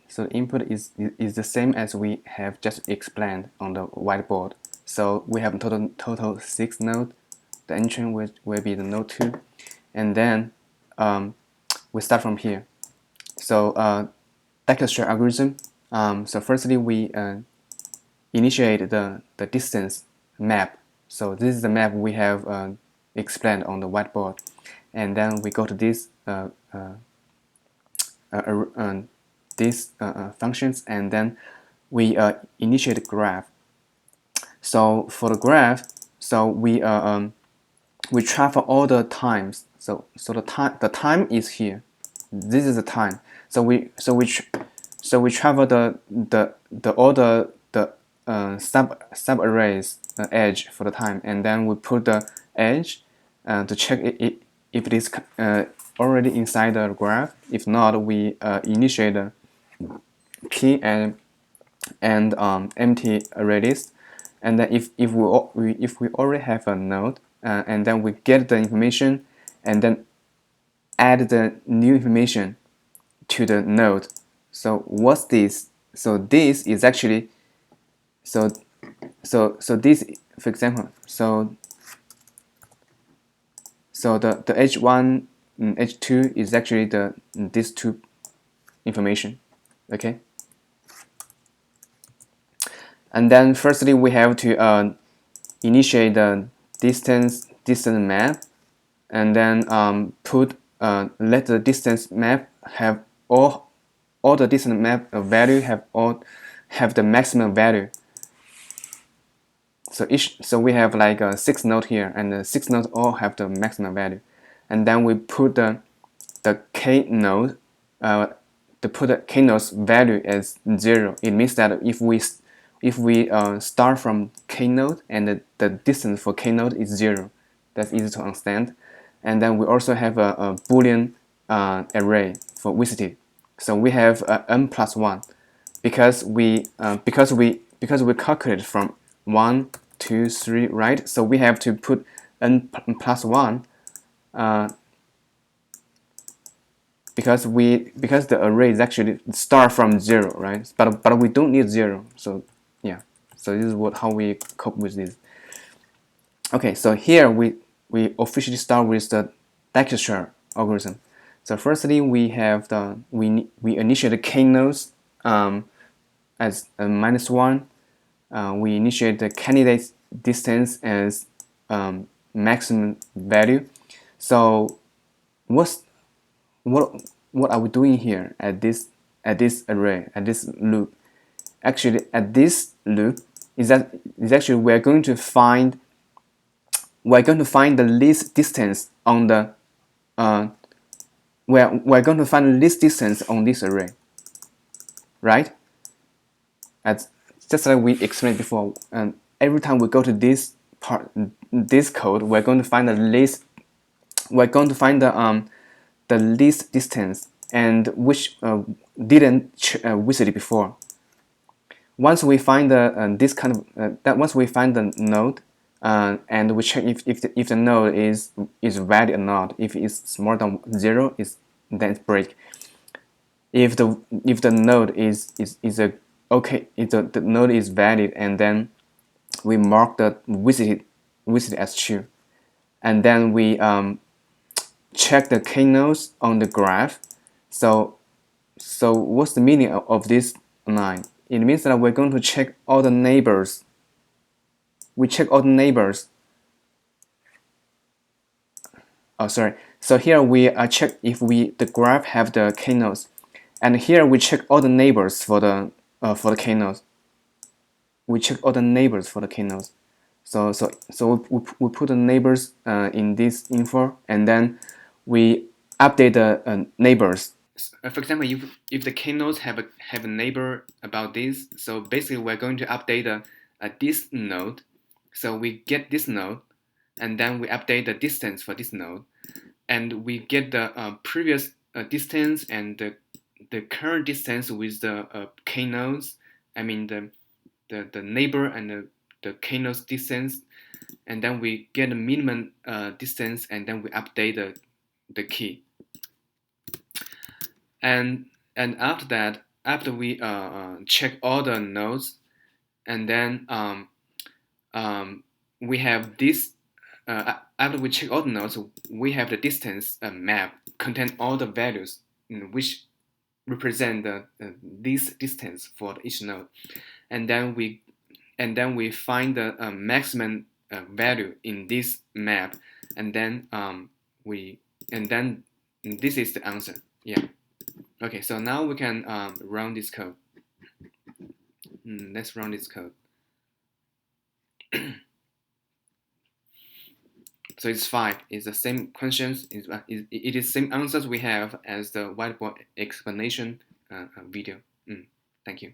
So the input is the same as we have just explained on the whiteboard. So we have total 6 nodes. The entry will be the node 2, and then we start from here. So Dexter algorithm. So firstly, we initiate the distance map. So this is the map we have explained on the whiteboard, and then we go to this these functions, and then we initiate the graph. So for the graph, so we travel all the times. So the time is here. This is the time. So we travel the all the sub arrays edge for the time, and then we put the edge to check if it is already inside the graph. If not, we initiate a key and empty array list. And then if we already have a node, and then we get the information, and then add the new information to the node. So what's this? So this is actually so this, for example, so the h1 and h2 is actually these two information. Okay. And then firstly we have to initiate the distance map, and then let the distance map have all the distance map value have the maximum value. So we have like 6 nodes here, and the 6 nodes all have the maximum value. And then we put the k node put the k node's value as 0. It means that if we start from k node and the distance for k node is 0, that's easy to understand. And then we also have a Boolean array for visited. So we have n plus 1 because we calculate from 1, 2, 3, right? So we have to put n plus 1 because the array is actually start from 0, right? But we don't need 0. So yeah. So this is how we cope with this. Okay, so here we officially start with the Dexter algorithm. So firstly, we have we initiate the k nodes as -1. We initiate the candidate distance as maximum value. So what are we doing here at this array, at this loop? Actually, at this loop is actually we're going to find the least distance on the we're going to find the least distance on this array, right? As just like we explained before, every time we go to this code, we're going to find the least distance, and which didn't visit before. Once we find once we find the node, and we check if the node is valid or not. If it's more than 0, then it's break. If the node is okay, if the node is valid, and then we mark the visited as true, and then we check the k nodes on the graph. So what's the meaning of this line? It means that we're going to check all the neighbors. We check all the neighbors. Oh, sorry. So here we check if the graph have the k nodes, and here we check all the neighbors for the k nodes. We check all the neighbors for the k nodes. So we put the neighbors in this info, and then we update the neighbors. For example, if the k nodes have a neighbor about this, so basically we're going to update this node. So we get this node, and then we update the distance for this node, and we get the previous distance and the current distance with the k nodes. I mean the neighbor and the k nodes distance, and then we get the minimum distance, and then we update the key. And after that, after we check all the nodes, and then we have this. After we check all the nodes, we have the distance map contain all the values which represent this distance for each node, and then we find the maximum value in this map, and then this is the answer. Yeah. Okay. So now we can run this code. Let's run this code. So it's 5. It's the same questions. It is same answers we have as the whiteboard explanation video. Thank you.